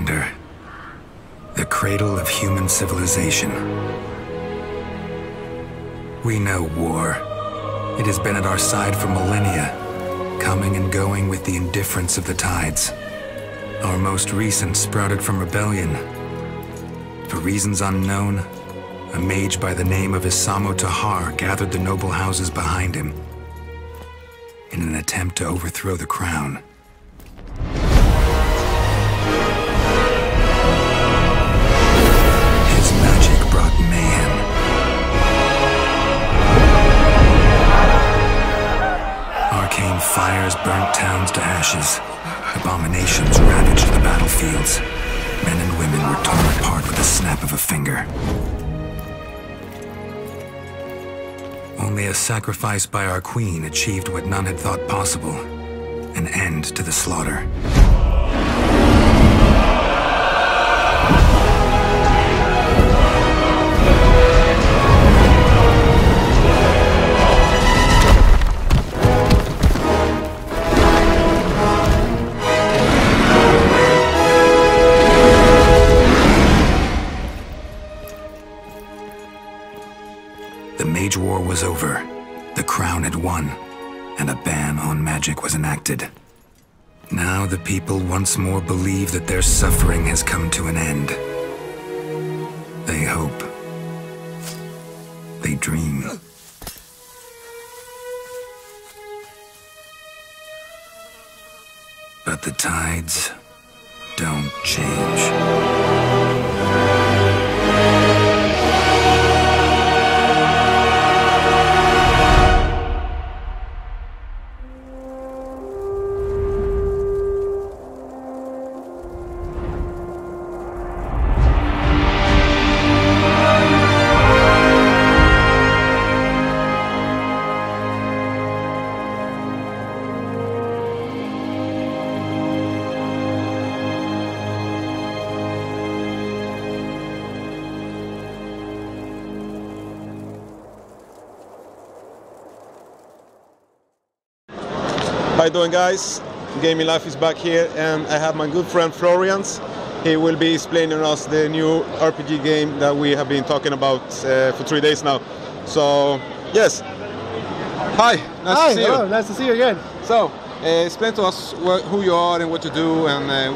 Commander. The cradle of human civilization. We know war. It has been at our side for millennia, coming and going with the indifference of the tides. Our most recent sprouted from rebellion. For reasons unknown, a mage by the name of Isamo Tahar gathered the noble houses behind him in an attempt to overthrow the crown. His magic brought mayhem. Arcane fires burnt towns to ashes. Abominations ravaged the battlefields. Men and women were torn apart with the snap of a finger. Only a sacrifice by our queen achieved what none had thought possible: an end to the slaughter. The Mage War was over, the crown had won, and a ban on magic was enacted. Now the people once more believe that their suffering has come to an end. They hope. They dream. But the tides don't change. How you doing, guys? Gaming Life is back here, and I have my good friend Florian. He will be explaining us the new RPG game that we have been talking about for 3 days now. So, yes. Hi, nice to see you. Nice to see you again. So, explain to us who you are and what you do, and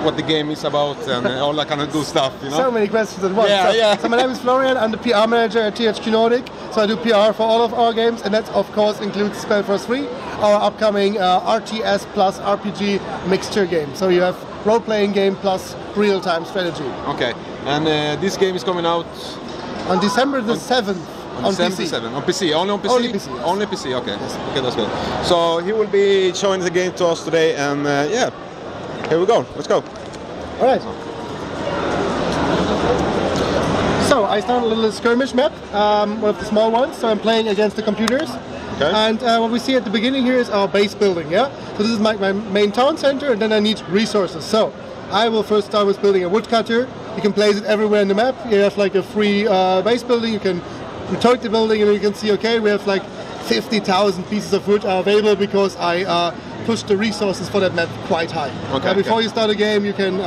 what the game is about, and all that kind of good stuff, you know? So many questions at once. Yeah. So my name is Florian, I'm the PR Manager at Thqnordic. So I do PR for all of our games, and that of course includes Spellforce 3, our upcoming RTS plus RPG mixture game. So you have role-playing game plus real-time strategy. Okay, and this game is coming out on December the 7th. On December PC. 7th. On PC? Only on PC? Only PC, yes. Only PC, okay. Yes. Okay, that's good. So he will be showing the game to us today, and yeah, here we go. Let's go. All right. So I start a little skirmish map, one of the small ones. So I'm playing against the computers. Okay. And what we see at the beginning here is our base building, yeah? So this is my main town center, and then I need resources. So I will first start with building a woodcutter. You can place it everywhere in the map. You have like a free base building. You can rotate the building, and you can see, okay, we have like 50,000 pieces of wood are available because I push the resources for that map quite high. Okay, before you start a game, you can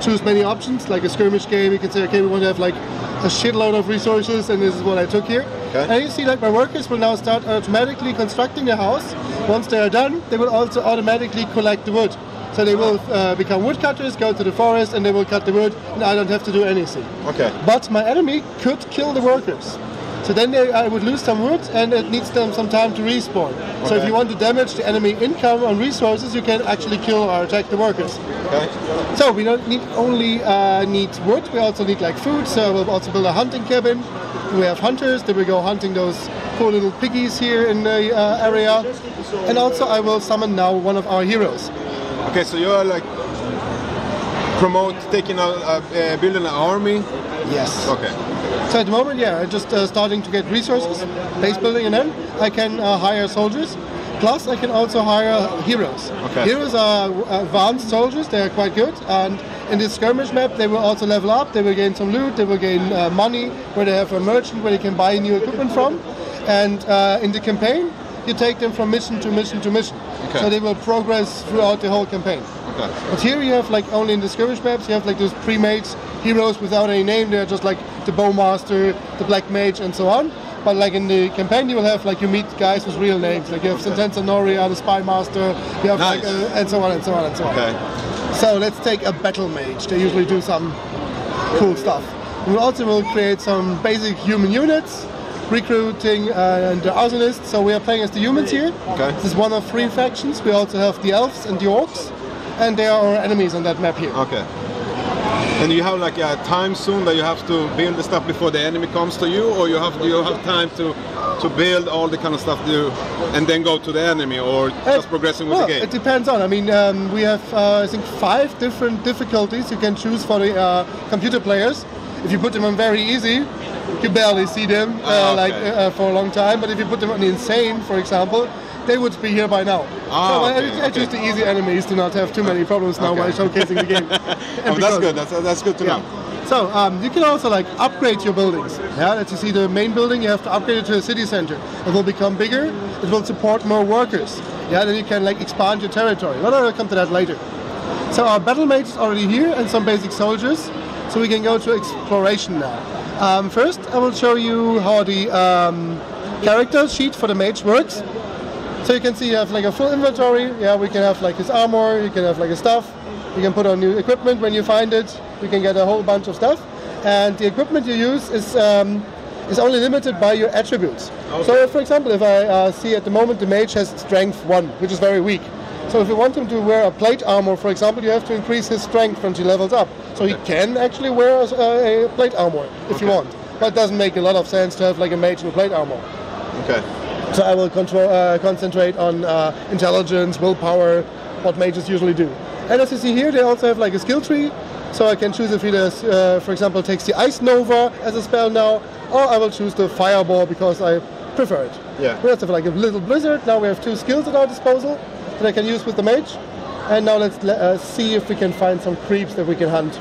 choose many options. Like a skirmish game, you can say, okay, we want to have like a shitload of resources, and this is what I took here. Okay. And you see, like, my workers will now start automatically constructing the house. Once they are done, they will also automatically collect the wood. So they will become woodcutters, go to the forest, and they will cut the wood, and I don't have to do anything. Okay. But my enemy could kill the workers. So then I would lose some wood, and it needs them some time to respawn. Okay. So if you want to damage the enemy income on resources, you can actually kill or attack the workers. Okay. So we don't only need wood, we also need like food. So we'll also build a hunting cabin. We have hunters, then we go hunting those poor little piggies here in the area. And also I will summon now one of our heroes. Okay, so you're like building an army? Yes. Okay. So at the moment, yeah, I'm just starting to get resources, base building, and then I can hire soldiers. Plus, I can also hire heroes. Okay. Heroes are advanced soldiers, they are quite good, and in this skirmish map, they will also level up, they will gain some loot, they will gain money, where they have a merchant where they can buy new equipment from. And in the campaign, you take them from mission to mission to mission. Okay. So they will progress throughout the whole campaign. Okay. But here you have like only in the skirmish maps, you have like those pre-made heroes without any name. They're just like the Bowmaster, the Black Mage, and so on. But like in the campaign, you will have like you meet guys with real names. Like you have Sentenza Noria, the Spy Master. You have Nice. like and so on and so on and so on. Okay. So let's take a Battle Mage. They usually do some cool stuff. We also will create some basic human units, recruiting and the arsonists. So we are playing as the humans here. Okay. This is one of 3 factions. We also have the elves and the orcs, and they are our enemies on that map here. Okay. And you have like a time zone that you have to build the stuff before the enemy comes to you, or you have time to build all the kind of stuff and then go to the enemy, or just progressing with the game? It depends on. I mean, we have I think 5 different difficulties you can choose for the computer players. If you put them on very easy, you barely see them for a long time. But if you put them on insane, for example, they would be here by now. I choose the easy enemies to not have too many problems now while showcasing the game. That's good. That's good to know. So you can also like upgrade your buildings. Yeah, as you see the main building, you have to upgrade it to a city center. It will become bigger. It will support more workers. Yeah, then you can like expand your territory. Well, I'll come to that later. So our battle mage is already here and some basic soldiers. So we can go to exploration now. First, I will show you how the character sheet for the mage works. So you can see you have like a full inventory. Yeah, we can have like his armor, you can have like his stuff. You can put on new equipment when you find it. You can get a whole bunch of stuff. And the equipment you use is only limited by your attributes. Okay. So for example, if I see at the moment the mage has strength 1, which is very weak. So if you want him to wear a plate armor, for example, you have to increase his strength when he levels up. So he can actually wear a plate armor if you want. But it doesn't make a lot of sense to have like a mage in a plate armor. Okay. So I will concentrate on intelligence, willpower, what mages usually do. And as you see here, they also have like a skill tree. So I can choose if he does, for example, takes the Ice Nova as a spell now, or I will choose the Fireball because I prefer it. Yeah. We also have like a little Blizzard. Now we have 2 skills at our disposal that I can use with the mage. And now let's see if we can find some creeps that we can hunt.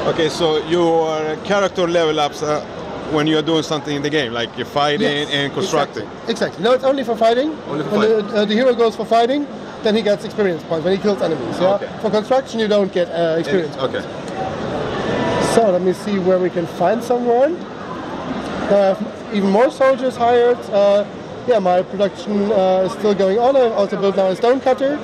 Okay, so your character level ups when you are doing something in the game, like you're fighting and constructing. Exactly. No, it's only for fighting. Only for when the hero goes for fighting, then he gets experience points when he kills enemies. Yeah? Okay. For construction, you don't get experience points. Okay. So let me see where we can find someone. I have even more soldiers hired. Yeah, my production is still going on. I've also built now a stone cutter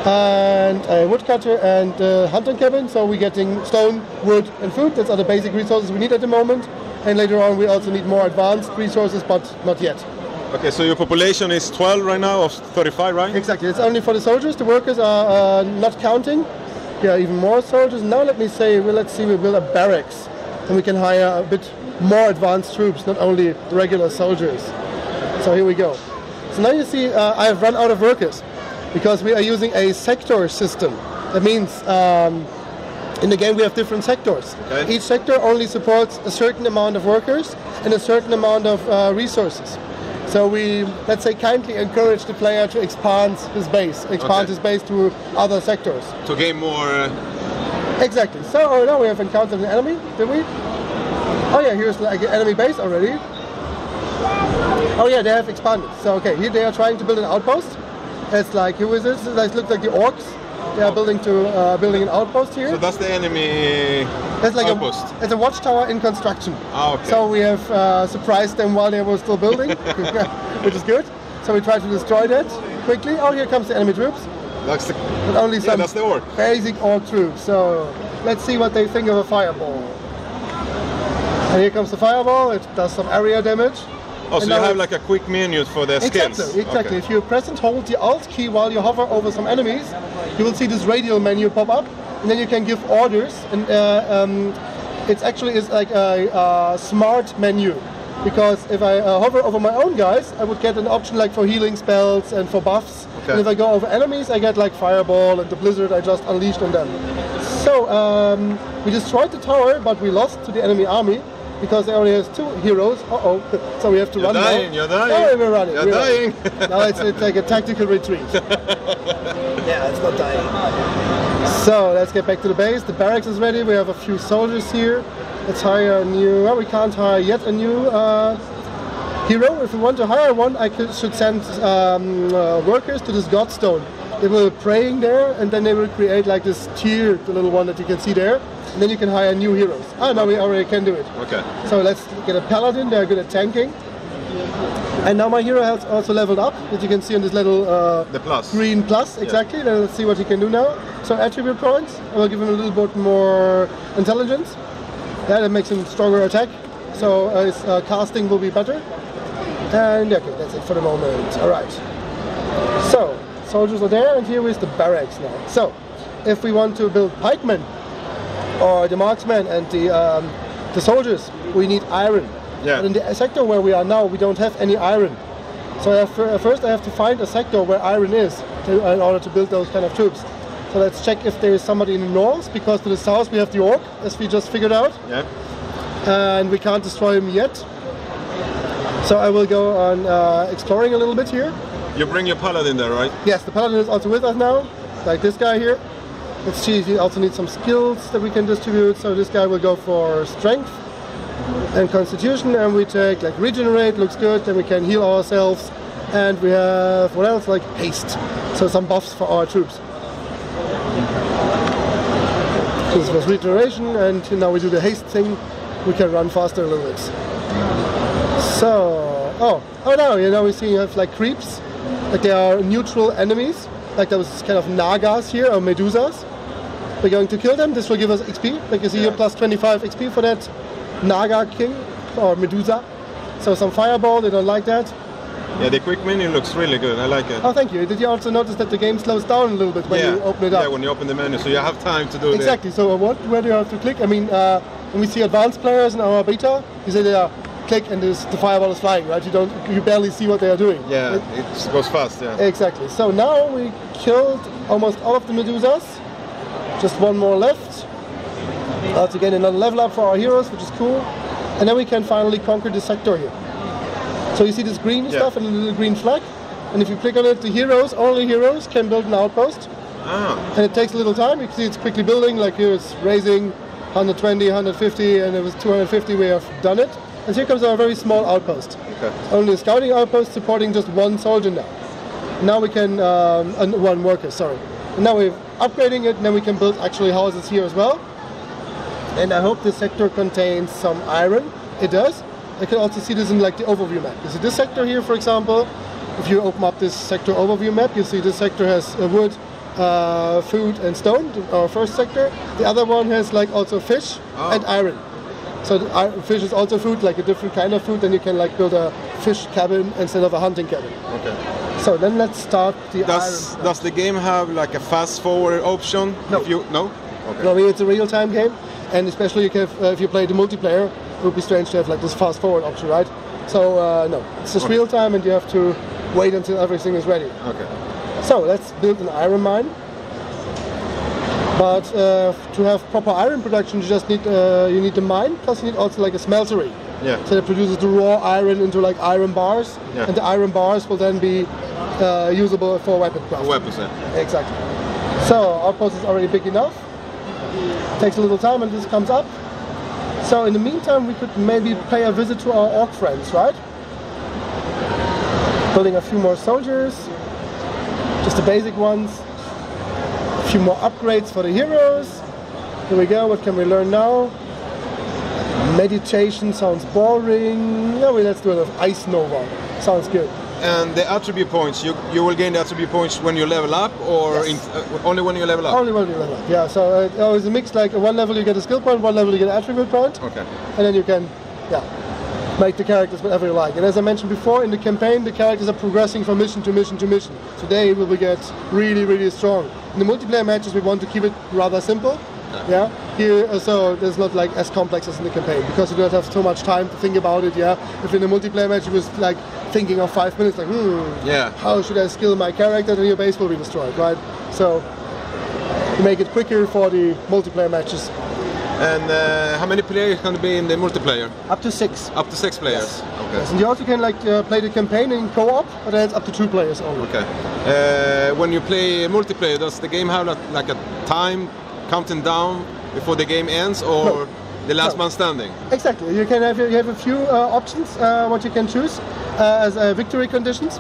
and a wood cutter and a hunting cabin. So we're getting stone, wood, and food. That's are the basic resources we need at the moment. And later on, we also need more advanced resources, but not yet. Okay, so your population is 12 right now, of 35, right? Exactly. It's only for the soldiers. The workers are not counting. Yeah, even more soldiers. Now let me say, let's see, we build a barracks, and we can hire a bit more advanced troops, not only regular soldiers. So here we go. So now you see, I have run out of workers because we are using a sector system. That means in the game we have different sectors. Okay. Each sector only supports a certain amount of workers and a certain amount of resources. So we, let's say, kindly encourage the player to expand his base, his base to other sectors. To gain more... Exactly. So now we have encountered an enemy, did we? Oh yeah, here's like an enemy base already. Oh yeah, they have expanded. So okay, here they are trying to build an outpost. It's like, who is this? It looks like the orcs. They are building an outpost here. So that's the enemy outpost? It's a watchtower in construction. Ah, okay. So we have surprised them while they were still building, which is good. So we try to destroy that quickly. Oh, here comes the enemy troops. That's the, but only some that's the orc. Basic orc troops. So let's see what they think of a fireball. And here comes the fireball. It does some area damage. Oh, so you have like a quick menu for the skills. Exactly. Okay. If you press and hold the Alt key while you hover over some enemies, you will see this radial menu pop up, and then you can give orders. And it actually is like a smart menu, because if I hover over my own guys, I would get an option like for healing spells and for buffs. Okay. And if I go over enemies, I get like Fireball and the Blizzard I just unleashed on them. So we destroyed the tower, but we lost to the enemy army, because they only has 2 heroes. So we have to run now. You're dying. Oh, we're running. You're dying. Now it's like a tactical retreat. Yeah, it's not dying. So let's get back to the base. The barracks is ready. We have a few soldiers here. Let's hire a new... Well, we can't hire yet a new hero. If we want to hire one, should send workers to this godstone. They will be praying there, and then they will create like this tier, the little one that you can see there, and then you can hire new heroes. Now we already can do it. Okay. So let's get a paladin. They're good at tanking. And now my hero has also leveled up, as you can see on this little the plus. Green plus, exactly. Yeah. Let's see what he can do now. So attribute points, I will give him a little bit more intelligence. Yeah, that makes him stronger attack. So his casting will be better. And okay, that's it for the moment. All right. So soldiers are there, and here is the barracks now. So if we want to build pikemen, or the marksmen and the soldiers, we need iron. Yeah. But in the sector where we are now, we don't have any iron. So first I have to find a sector where iron is in order to build those kind of troops. So let's check if there is somebody in the north, because to the south we have the orc, as we just figured out. Yeah. And we can't destroy him yet. So I will go on exploring a little bit here. You bring your paladin there, right? Yes, the paladin is also with us now, like this guy here. Let's see, he also needs some skills that we can distribute. So this guy will go for strength and constitution, and we take like regenerate, looks good, then we can heal ourselves, and we have what else, like haste, so some buffs for our troops. So this was regeneration, and now we do the haste thing, we can run faster a little bit. So oh no, you know, we see you have like creeps, like they are neutral enemies, like those kind of nagas here, or medusas. We're going to kill them. This will give us XP, like you see here, plus 25 XP for that Naga King or Medusa. So some fireball, they don't like that. Yeah, the quick menu looks really good. I like it. Oh, thank you. Did you also notice that the game slows down a little bit when you open it up? Yeah, when you open the menu, so you have time to do it. Exactly. So where do you have to click? I mean, when we see advanced players in our beta, you say they are click and the fireball is flying, right? You barely see what they are doing. Yeah, it goes fast. Yeah. Exactly. So now we killed almost all of the Medusas. Just one more left. That's again another level up for our heroes, which is cool. And then we can finally conquer the sector here. So you see this green stuff and a little green flag. And if you click on it, the heroes, only heroes, can build an outpost. And it takes a little time. You can see it's quickly building. Like here it's raising 120, 150, and it was 250. We have done it. And here comes our very small outpost. Okay. Only a scouting outpost supporting just one soldier now. Now we can, one worker, sorry. And now we're upgrading it, and then we can build actually houses here as well. And I hope this sector contains some iron. It does. I can also see this in like the overview map. You see this sector here, for example. If you open up this sector overview map, you see this sector has wood, food, and stone. Our first sector. The other one has like also fish and iron. So the fish is also food, like a different kind of food. Then you can like build a fish cabin instead of a hunting cabin. Okay. So then let's start the iron. Does the game have like a fast forward option? No. No? Okay. No, I mean, it's a real-time game, and especially if you play the multiplayer, it would be strange to have like this fast forward option, right? So no, it's just real-time, and you have to wait until everything is ready. Okay. So let's build an iron mine. But to have proper iron production, you just need the mine, plus you need also like a smeltery. Yeah. So it produces the raw iron into like iron bars, and the iron bars will then be usable for weapon crafting. Weapons, yeah. Exactly. So our outpost is already big enough. Takes a little time, and this comes up. So in the meantime, we could maybe pay a visit to our orc friends, right? Building a few more soldiers, just the basic ones. A few more upgrades for the heroes. Here we go. What can we learn now? Meditation sounds boring. No, let's do it with Ice Nova. Sounds good. And the attribute points, you will gain the attribute points when you level up, or only when you level up? Only when you level up, yeah. So it's a mix, like one level you get a skill point, one level you get an attribute point. Okay. And then you can, make the characters whatever you like. And as I mentioned before, in the campaign, the characters are progressing from mission to mission to mission. Today we will get really, really strong. In the multiplayer matches, we want to keep it rather simple. Yeah. Here, so there's not like as complex as in the campaign, because you don't have so much time to think about it. Yeah. If in a multiplayer match you was like thinking of 5 minutes, like, how should I skill my character? Then your base will be destroyed, right? So you make it quicker for the multiplayer matches. And how many players can be in the multiplayer? Up to 6. Up to 6 players. Yes. Okay. Yes, and you also can like play the campaign in co-op, but then it's up to 2 players only. Okay. When you play multiplayer, does the game have like a time counting down before the game ends, or? The last man standing. Exactly. You have a few options what you can choose as victory conditions.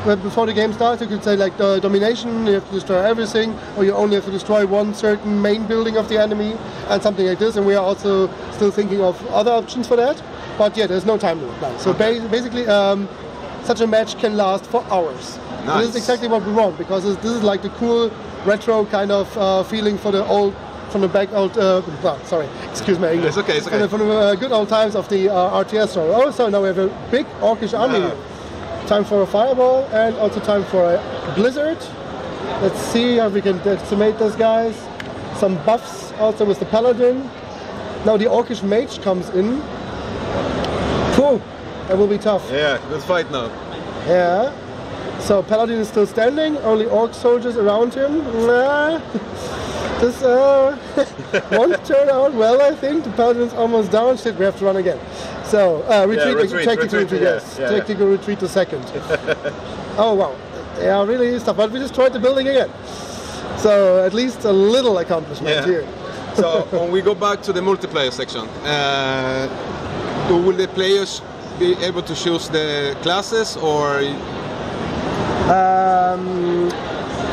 But before the game starts, you could say like domination, you have to destroy everything, or you only have to destroy one certain main building of the enemy, and something like this. And we are also still thinking of other options for that. But yeah, there's no time limit now. So basically, such a match can last for hours. Nice. This is exactly what we want, because this is like the cool retro kind of feeling for the old, from the back old. Sorry, excuse my English. It's okay. It's okay. From the good old times of the RTS story. Also, now we have a big orcish army here. Time for a fireball and also time for a blizzard. Let's see how we can decimate those guys. Some buffs also with the paladin. Now the orcish mage comes in. Whew, that will be tough. Yeah, good fight now. Yeah. So paladin is still standing. Only orc soldiers around him. This won't turn out well, I think. The paladin's almost down. Shit, we have to run again. So, tactical retreat, yes. Tactical retreat to second. Oh, wow. Yeah, really stuff. But we destroyed the building again. So, at least a little accomplishment here. So, when we go back to the multiplayer section, will the players be able to choose the classes, or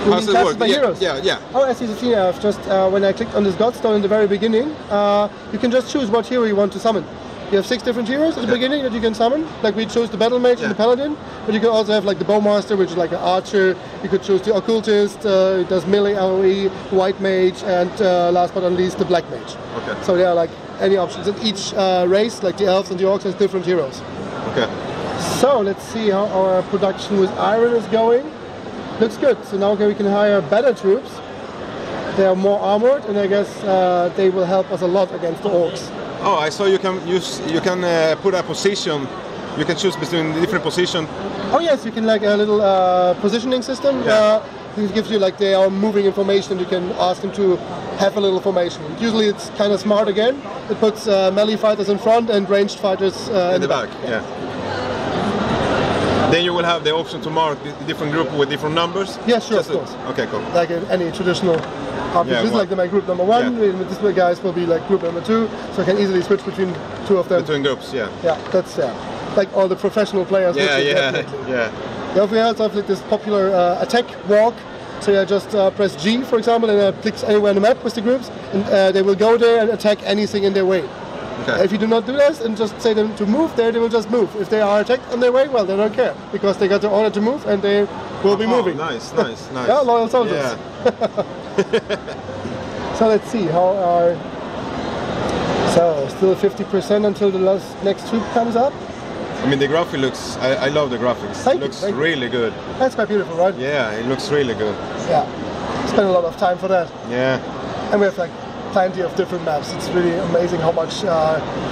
how's it work? Heroes? Yeah. Oh, as you see, I've just when I clicked on this Godstone in the very beginning, you can just choose what hero you want to summon. You have 6 different heroes at the beginning that you can summon. Like we chose the Battle Mage and the Paladin, but you can also have like the Bowmaster, which is like an archer. You could choose the Occultist, it does melee AoE, White Mage, and last but not least the Black Mage. Okay. So there are like any options, and each race, like the Elves and the Orcs, has different heroes. Okay. So let's see how our production with iron is going. Looks good. So now we can hire better troops. They are more armored, and I guess they will help us a lot against the orcs. Oh, I saw you can put a position. You can choose between the different positions. Oh yes, you can like a little positioning system. It gives you like they are moving information, and you can ask them to have a little formation. Usually it's kind of smart again. It puts melee fighters in front and ranged fighters in the back. Yeah. Then you will have the option to mark the different group with different numbers? Yeah, sure, of course. Okay, cool. Like any traditional RPG. This is like my group number 1, these guys will be like group number 2, so I can easily switch between 2 of them. Between groups, yeah. Yeah, that's like all the professional players. Yeah. We also have like this popular attack walk. So I just press G, for example, and it clicks anywhere on the map with the groups, and they will go there and attack anything in their way. Okay. If you do not do this and just say them to move there, they will just move. If they are attacked on their way, well, they don't care, because they got the order to move and they will be moving. Nice. Yeah, loyal soldiers. Yeah. So let's see how our... So, still 50% until the next troop comes up. I mean, the graphic looks... I love the graphics. It looks really good. That's quite beautiful, right? Yeah, it looks really good. Yeah. Spent a lot of time for that. Yeah. And we have like plenty of different maps. It's really amazing how much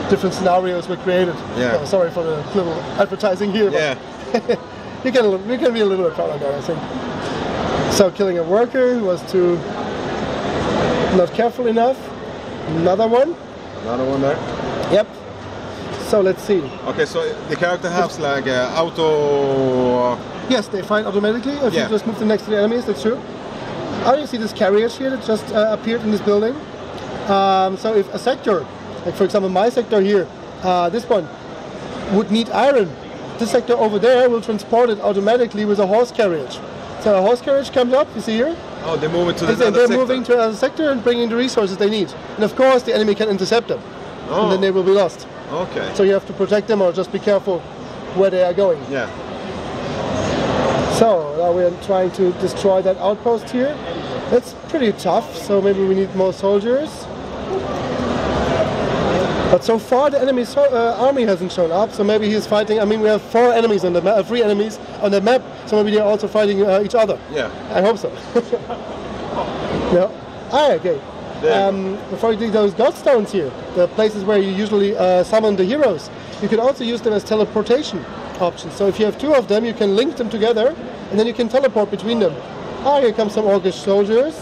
different scenarios were created. Yeah. So, sorry for the little advertising here. Yeah. you can be a little bit proud of that, I think. So killing a worker who was not careful enough. Another one. Another one there. Yep. So let's see. Okay, so the character has like auto... Yes, they fight automatically if you just move them next to the enemies, that's true. Oh, you see this carriage here that just appeared in this building. So if a sector, like for example my sector here, this one, would need iron, this sector over there will transport it automatically with a horse carriage. So a horse carriage comes up, you see here. Oh, they're moving to the other They're sector. moving to another sector and bringing the resources they need. And of course the enemy can intercept them. Oh. And then they will be lost. Okay. So you have to protect them or just be careful where they are going. Yeah. So now we're trying to destroy that outpost here. It's pretty tough, so maybe we need more soldiers. But so far the enemy army hasn't shown up, so maybe he's fighting. I mean, we have 4 enemies on the map, 3 enemies on the map, so maybe they're also fighting each other. Yeah. I hope so. No. Okay. Before you do those godstones here, the places where you usually summon the heroes, you can also use them as teleportation options. So if you have 2 of them, you can link them together, and then you can teleport between them. Ah, here come some orcish soldiers.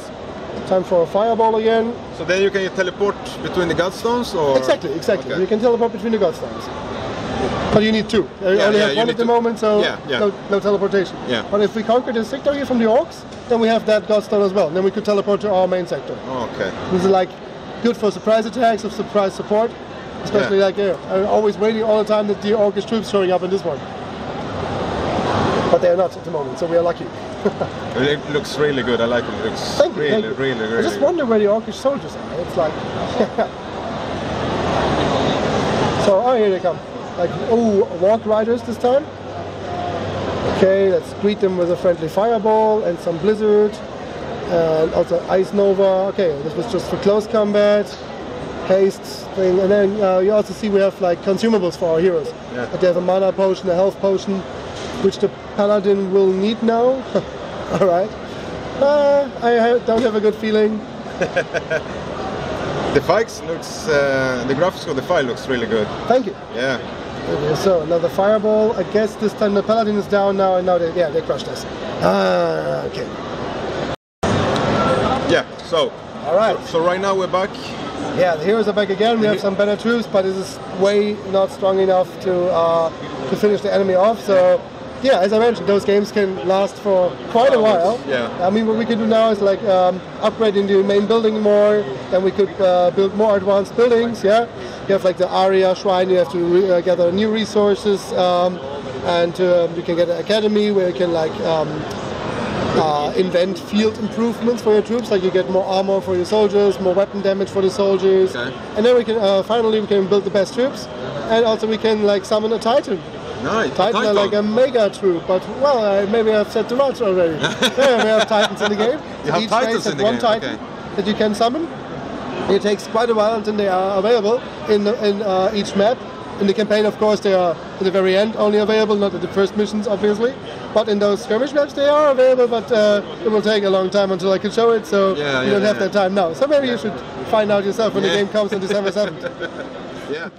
Time for a fireball again. So then you can teleport between the godstones, or? Exactly. Okay. You can teleport between the godstones. But you need 2. You only have 1 at the moment, so no teleportation. Yeah. But if we conquer this sector here from the orcs, then we have that godstone as well. And then we could teleport to our main sector. Oh, okay. This is like good for surprise attacks, of surprise support. Especially like I'm always waiting all the time that the Orcish troops showing up in this one. But they are not at the moment, so we are lucky. It looks really good. I like it. It looks really I just wonder where the Orcish soldiers are. It's like... So, oh, here they come. Like, oh, Walk Riders this time. Okay, let's greet them with a friendly fireball and some blizzard. And also Ice Nova. Okay, this was just for close combat. Haste thing. And then you also see we have like consumables for our heroes. Yeah. They have a mana potion, a health potion, which the Paladin will need now. Alright. I don't have a good feeling. The fights looks, the graphics of the fight looks really good. Thank you. Yeah. Okay, so another fireball. I guess this time the Paladin is down now, and now they crushed us. Okay. Yeah. So. All right. So right now we're back. Yeah, the heroes are back again. We have some better troops, but this is way not strong enough to finish the enemy off. So. Yeah, as I mentioned, those games can last for quite a while. Yeah. I mean, what we can do now is like upgrading the main building more. Then we could build more advanced buildings. Yeah, you have like the Aria Shrine. You have to gather new resources, and you can get an academy where you can like invent field improvements for your troops. Like you get more armor for your soldiers, more weapon damage for the soldiers, and then we can finally we can build the best troops, and also we can like summon a Titan. Nice. Titan are like a mega troop, but well, maybe I've said too much already. Yeah, we have Titans in the game. You have Each Titans race in the has one game. Titan that you can summon. It takes quite a while until they are available in each map. In the campaign, of course, they are at the very end only available, not at the first missions, obviously. But in those skirmish maps, they are available, but it will take a long time until I can show it, so you don't have that time now. So maybe you should find out yourself when the game comes on December 7th. Yeah.